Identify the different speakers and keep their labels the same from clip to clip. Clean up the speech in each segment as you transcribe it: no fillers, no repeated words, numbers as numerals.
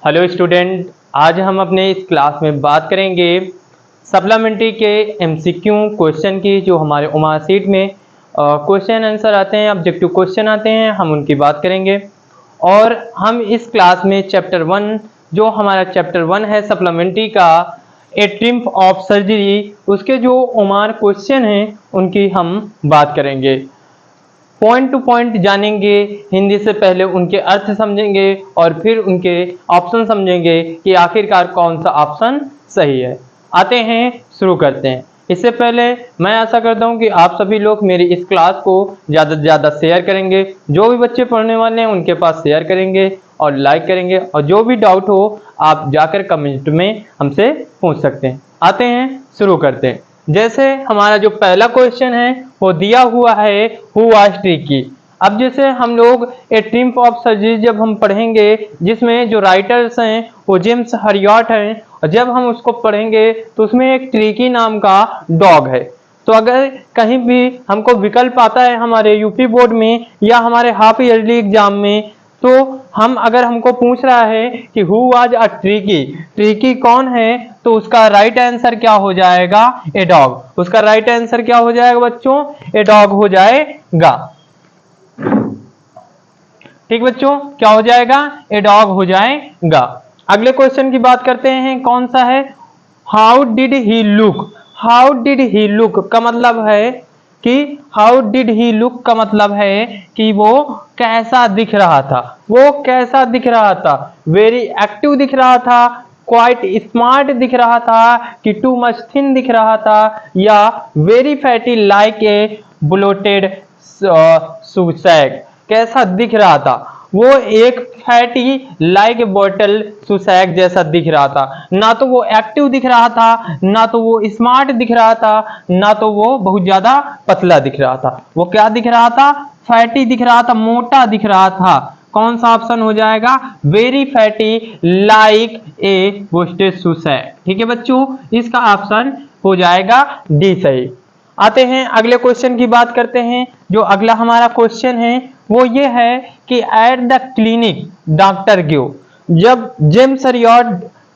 Speaker 1: Hello student, आज हम अपने इस क्लास में बात करेंगे सप्लीमेंट्री के एमसीक्यू क्वेश्चन की। जो हमारे ओमार सीट में क्वेश्चन आंसर आते हैं, ऑब्जेक्टिव क्वेश्चन आते हैं, हम उनकी बात करेंगे। और हम इस क्लास में चैप्टर 1, जो हमारा चैप्टर 1 है सप्लीमेंट्री का, ए ट्रिम्फ ऑफ सर्जरी, उसके जो ओमार क्वेश्चन हैं उनकी हम बात करेंगे। पॉइंट टू पॉइंट जानेंगे, हिंदी से पहले उनके अर्थ समझेंगे और फिर उनके ऑप्शन समझेंगे कि आखिरकार कौन सा ऑप्शन सही है। आते हैं, शुरू करते हैं। इससे पहले मैं आशा करता हूं कि आप सभी लोग मेरी इस क्लास को ज़्यादा से ज़्यादा शेयर करेंगे। जो भी बच्चे पढ़ने वाले हैं उनके पास शेयर करेंगे और लाइक करेंगे, और जो भी डाउट हो आप जाकर कमेंट में हमसे पूछ सकते हैं। आते हैं, शुरू करते हैं। जैसे हमारा जो पहला क्वेश्चन है वो दिया हुआ है, हु वाज ट्रिकी। अब जैसे हम लोग ए ट्रिम्फ ऑफ सर्जरी जब हम पढ़ेंगे, जिसमें जो राइटर्स हैं वो जेम्स हरियट हैं, और जब हम उसको पढ़ेंगे तो उसमें एक ट्रिकी नाम का डॉग है। तो अगर कहीं भी हमको विकल्प आता है हमारे यूपी बोर्ड में या हमारे हाफ ईयरली एग्जाम में, तो अगर हमको पूछ रहा है कि who was a tricky, tricky कौन है, तो उसका राइट आंसर क्या हो जाएगा? A dog. उसका राइट आंसर क्या हो जाएगा बच्चों? ए डॉग हो जाएगा। ठीक बच्चों, क्या हो जाएगा? ए डॉग हो जाएगा। अगले क्वेश्चन की बात करते हैं, कौन सा है? How did he look. How did he look का मतलब है कि हाउ डिड ही लुक का मतलब है कि वो कैसा दिख रहा था। वो कैसा दिख रहा था? वेरी एक्टिव दिख रहा था, क्वाइट स्मार्ट दिख रहा था, कि टू मच थिन दिख रहा था, या very fatty like a bloated sausage. कैसा दिख रहा था? वो एक फैटी लाइक बॉटल सुसैक जैसा दिख रहा था। ना तो वो एक्टिव दिख रहा था, ना तो वो स्मार्ट दिख रहा था, ना तो वो बहुत ज्यादा पतला दिख रहा था। वो क्या दिख रहा था? फैटी दिख रहा था, मोटा दिख रहा था। कौन सा ऑप्शन हो जाएगा? Very fatty like a bloated sausage. ठीक है बच्चों, इसका ऑप्शन हो जाएगा डी सही। आते हैं, अगले क्वेश्चन की बात करते हैं। जो अगला हमारा क्वेश्चन है वो ये है कि eight the clinic doctor give. जब जेम्स हरियट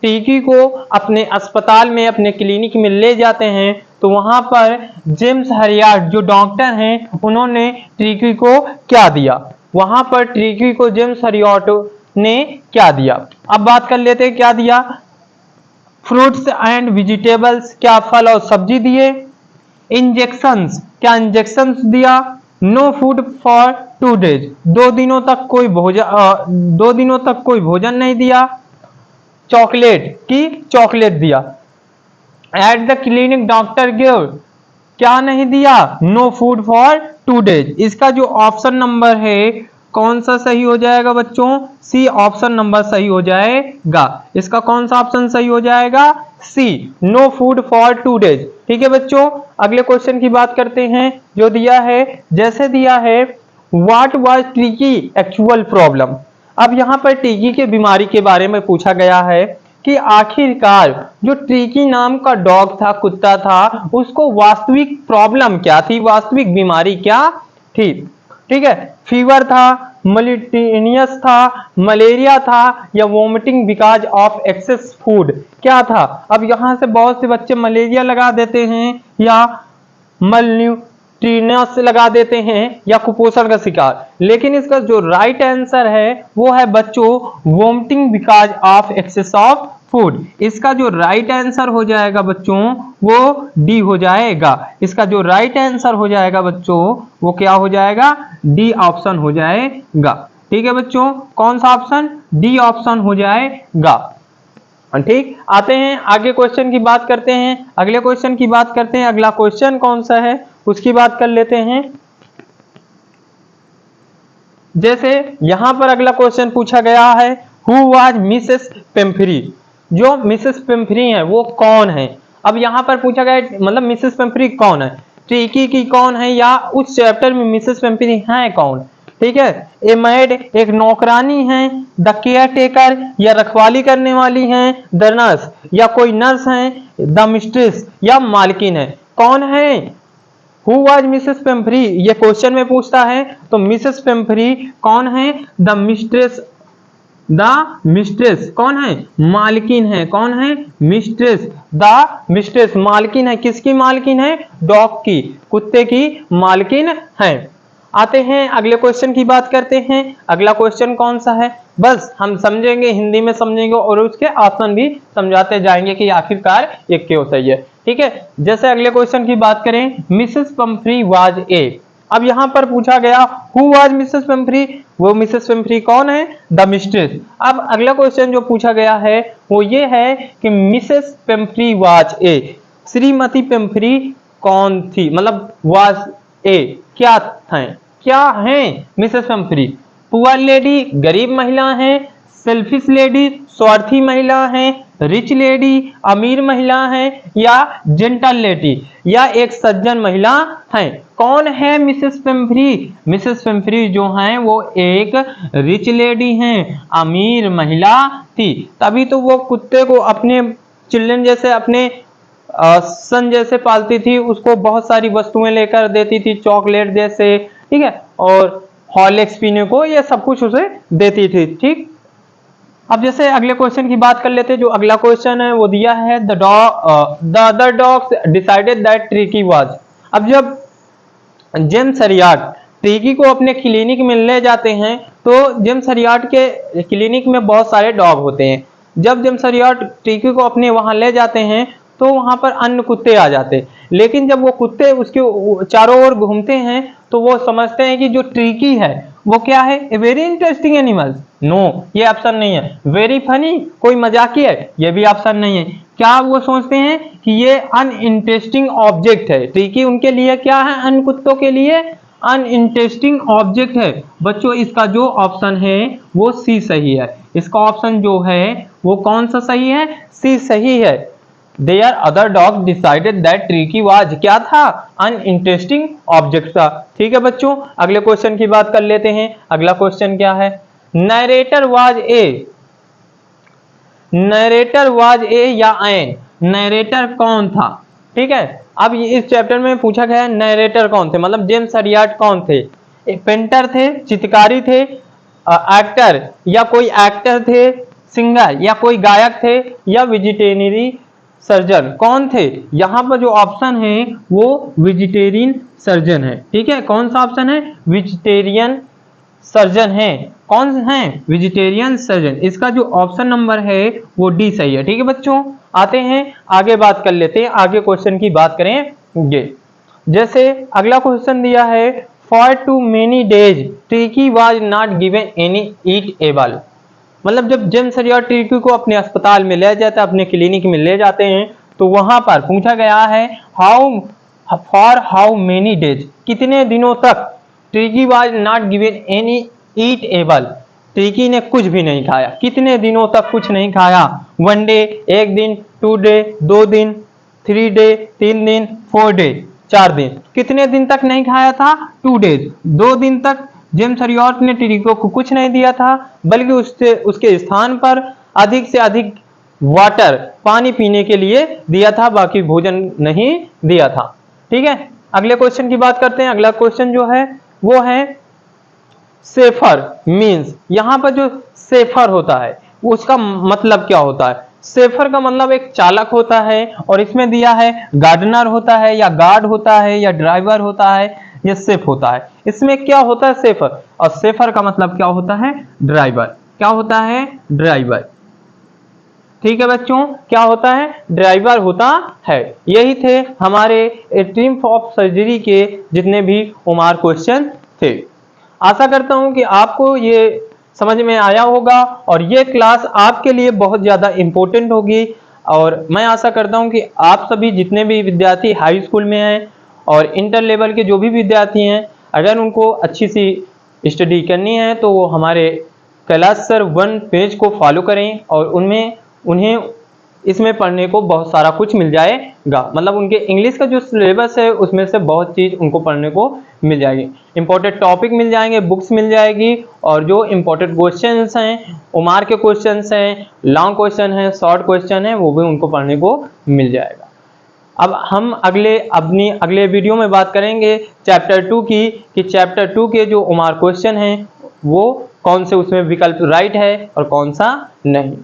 Speaker 1: ट्रिकी को अपने अस्पताल में, अपने क्लिनिक में ले जाते हैं, तो वहां पर जेम्स हरियट जो डॉक्टर हैं उन्होंने ट्रिकी को क्या दिया? वहां पर ट्रिकी को जेम्स हरियट ने क्या दिया? अब बात कर लेते हैं क्या दिया। फ्रूट्स एंड वेजिटेबल्स, क्या फल और सब्जी दिए? इंजेक्शंस, क्या इंजेक्शंस दिया? नो फूड फॉर 2 डेज, 2 दिनों तक कोई भोजन नहीं दिया। चॉकलेट की चॉकलेट दिया। At the clinic doctor give, क्या नहीं दिया? No food for 2 days. इसका जो ऑप्शन नंबर है कौन सा सही हो जाएगा बच्चों? सी ऑप्शन नंबर सही हो जाएगा। इसका कौन सा ऑप्शन सही हो जाएगा? सी, नो फूड फॉर 2 डेज। ठीक है बच्चों, अगले क्वेश्चन की बात करते हैं। जो दिया है, जैसे दिया है what was tricky actual problem. अब यहाँ पर ट्रिकी के बीमारी के बारे में पूछा गया है कि आखिरकार जो ट्रिकी नाम का डॉग था, कुत्ता था, उसको वास्तविक प्रॉब्लम क्या थी, वास्तविक बीमारी क्या थी? ठीक है, फीवर था, मलेरियस था, मलेरिया था, या vomiting because of excess food, क्या था? अब यहां से बहुत से बच्चे मलेरिया लगा देते हैं, या मलन्यूट्रिशनस लगा देते हैं, या कुपोषण का शिकार। लेकिन इसका जो राइट आंसर है वो है बच्चों vomiting because of excess of food. इसका जो राइट आंसर हो जाएगा बच्चों वो डी हो जाएगा। इसका जो राइट आंसर हो जाएगा बच्चों वो क्या हो जाएगा? डी ऑप्शन हो जाएगा। ठीक है बच्चों, कौन सा ऑप्शन? डी ऑप्शन हो जाएगा। ठीक, आते हैं आगे क्वेश्चन की बात करते हैं। अगले क्वेश्चन की बात करते हैं। अगला क्वेश्चन कौन सा है उसकी बात कर लेते हैं। जैसे यहां पर अगला क्वेश्चन पूछा गया है, हु वाज मिसेस पेम्फ्री। जो मिसेस पेम्फ्री है वो कौन है? अब यहां पर पूछा गया मतलब मिसेस पेम्फ्री कौन है, ट्रिकी की कौन है, या उस चैप्टर में मिसेस पेम्फ्री है कौन? ठीक है, ए मैड, एक नौकरानी है, द केयर टेकर, या रखवाली करने वाली है, द नर्स, या कोई नर्स है, द मिस्ट्रेस, या मालकिन है। कौन है? हु वाज मिसेस पेम्फ्री, ये क्वेश्चन में पूछता है, तो मिसेस पेम्फ्री कौन है? द मिस्ट्रेस द मिस्ट्रेस कौन है? मालकिन है। कौन है? मिस्ट्रेस। द मिस्ट्रेस मालकिन है। किसकी मालकिन है? डॉग की, कुत्ते की मालकिन है। आते हैं अगले क्वेश्चन की बात करते हैं। अगला क्वेश्चन कौन सा है? बस हम समझेंगे, हिंदी में समझेंगे और उसके ऑप्शन भी समझाते जाएंगे कि आखिरकार ये क्यों सही है। ठीक है, जैसे अगले क्वेश्चन की बात करें, मिसेस पंफ्री वाज ए। अब यहाँ पर पूछा गया हु वाज मिसेस पंफ्री, वो मिसेस पंफ्री कौन है? The mistress. अब अगला क्वेश्चन जो पूछा गया है वो ये है कि Mrs Pomfrey was a, Shrimati Pomfrey कौन थी, मतलब वाज ए क्या थे, क्या हैं मिसेस पंफ्री? पुअर लेडी गरीब महिला हैं, सेल्फिश लेडी स्वार्थी महिला हैं, रिच लेडी अमीर महिला हैं, या जेंटल लेडी या एक सज्जन महिला हैं। कौन है मिसेस पंफ्री? मिसेस पंफ्री जो हैं वो एक रिच लेडी हैं, अमीर महिला थी, तभी तो वो कुत्ते को अपने चिल्ड्रन जैसे, अपने सन जैसे पालती थी, उसको बहुत सारी वस्तुएं लेकर देती थी, चॉकलेट जैसे, ठीक है, और हॉर्लिक्स पीने को, ये सब कुछ उसे देती थी। ठीक, अब जैसे अगले क्वेश्चन की बात कर लेते हैं। जो अगला क्वेश्चन है वो दिया है the other dogs decided that tricky was. अब जब जेम्स हरियाट ट्रिकी को अपने क्लिनिक में ले जाते हैं तो जेम्स हरियाट के क्लिनिक में बहुत सारे डॉग होते हैं। जब जेम्स हरियाट ट्रिकी को अपने वहां ले जाते हैं तो वहां पर अन्य कुत्ते आ जाते हैं, लेकिन जब वो कुत्ते उसके चारों ओर घूमते हैं तो वो समझते हैं कि जो ट्रिकी है वो क्या है? A very interesting animal. No, ये ऑप्शन नहीं है। वेरी फनी, कोई मजाकी है, ये भी ऑप्शन नहीं है। क्या वो सोचते हैं कि ये अनइंटरेस्टिंग ऑब्जेक्ट है? ट्रिकी उनके लिए क्या है? अन्य कुत्तों के लिए अनइंटरेस्टिंग ऑब्जेक्ट है। बच्चों इसका जो ऑप्शन है वो सी सही है। इसका ऑप्शन जो है वो कौन सा सही है? सी सही है। Their other dog decided that Tricky was क्या था? अनइंटरेस्टिंग ऑब्जेक्ट था। ठीक है बच्चों, अगले क्वेश्चन की बात कर लेते हैं। अगला क्वेश्चन क्या है? Narrator was a, narrator was a या एन, नरेटर कौन था? ठीक है, अब इस चैप्टर में पूछा गया है नरेटर कौन थे, मतलब जेम्स हरियाट कौन थे? पेंटर थे, चित्रकारी थे, एक्टर या कोई एक्टर थे, सिंगर या कोई गायक थे, या वेजिटेरियन सर्जन कौन थे? यहाँ पर जो ऑप्शन है वो वेजिटेरियन सर्जन है। ठीक है, कौन सा ऑप्शन है? वेजिटेरियन सर्जन है। कौन है? Vegetarian surgeon. इसका जो ऑप्शन नंबर है वो डी सही है। ठीक है बच्चों, आते हैं आगे बात कर लेते हैं। आगे क्वेश्चन की बात करेंगे। जैसे अगला क्वेश्चन दिया है for too many days tricky was not given any eatable. मतलब जब जेम्स हरियाट ट्रिकी को अपने अस्पताल में ले जाते हैं, अपने क्लिनिक में ले जाते हैं, तो वहां पर पूछा गया है फॉर हाउ मेनी डेज, कितने दिनों तक tricky was not given any eat able, tricky ने कुछ भी नहीं खाया। कितने दिनों तक कुछ नहीं खाया? 1 डे, 1 दिन, 2 डे, 2 दिन, 3 डे, 3 दिन, 4 डे, 4 दिन। कितने दिन तक नहीं खाया था? 2 डेज, 2 दिन तक जेम्स हरियाट ने ट्रिकी को कुछ नहीं दिया था, बल्कि उसके स्थान पर अधिक से अधिक वाटर, पानी पीने के लिए दिया था, बाकी भोजन नहीं दिया था। ठीक है, अगले क्वेश्चन की बात करते हैं। अगला क्वेश्चन जो है वो है सेफर मीन्स। यहां पर जो सेफर होता है उसका मतलब क्या होता है? सेफर का मतलब एक चालक होता है, और इसमें दिया है गार्डनर होता है, या गार्ड होता है, या ड्राइवर होता है, या सेफ होता है। इसमें क्या होता है? सेफर। और सेफर का मतलब क्या होता है? ड्राइवर। क्या होता है? ड्राइवर। ठीक है बच्चों, क्या होता है? ड्राइवर होता है। यही थे हमारे ट्रिम्फ ऑफ सर्जरी के जितने भी उमार क्वेश्चन थे। आशा करता हूं कि आपको ये समझ में आया होगा और ये क्लास आपके लिए बहुत ज़्यादा इम्पोर्टेंट होगी। और मैं आशा करता हूं कि आप सभी जितने भी विद्यार्थी हाई स्कूल में हैं और इंटर लेवल के जो भी विद्यार्थी हैं, अगर उनको अच्छी सी स्टडी करनी है तो वो हमारे कैलाश सर 1 पेज को फॉलो करें, और उन्हें इसमें पढ़ने को बहुत सारा कुछ मिल जाएगा। मतलब उनके इंग्लिश का जो सिलेबस है उसमें से बहुत चीज़ उनको पढ़ने को मिल जाएगी, इंपॉर्टेंट टॉपिक मिल जाएंगे, बुक्स मिल जाएगी, और जो इंपॉर्टेंट क्वेश्चंस हैं, उमार के क्वेश्चंस हैं, लॉन्ग क्वेश्चन हैं, शॉर्ट क्वेश्चन हैं, वो भी उनको पढ़ने को मिल जाएगा। अब हम अपनी अगले वीडियो में बात करेंगे चैप्टर 2 की, कि चैप्टर 2 के जो उमार क्वेश्चन हैं वो कौन से उसमें विकल्प राइट है और कौन सा नहीं।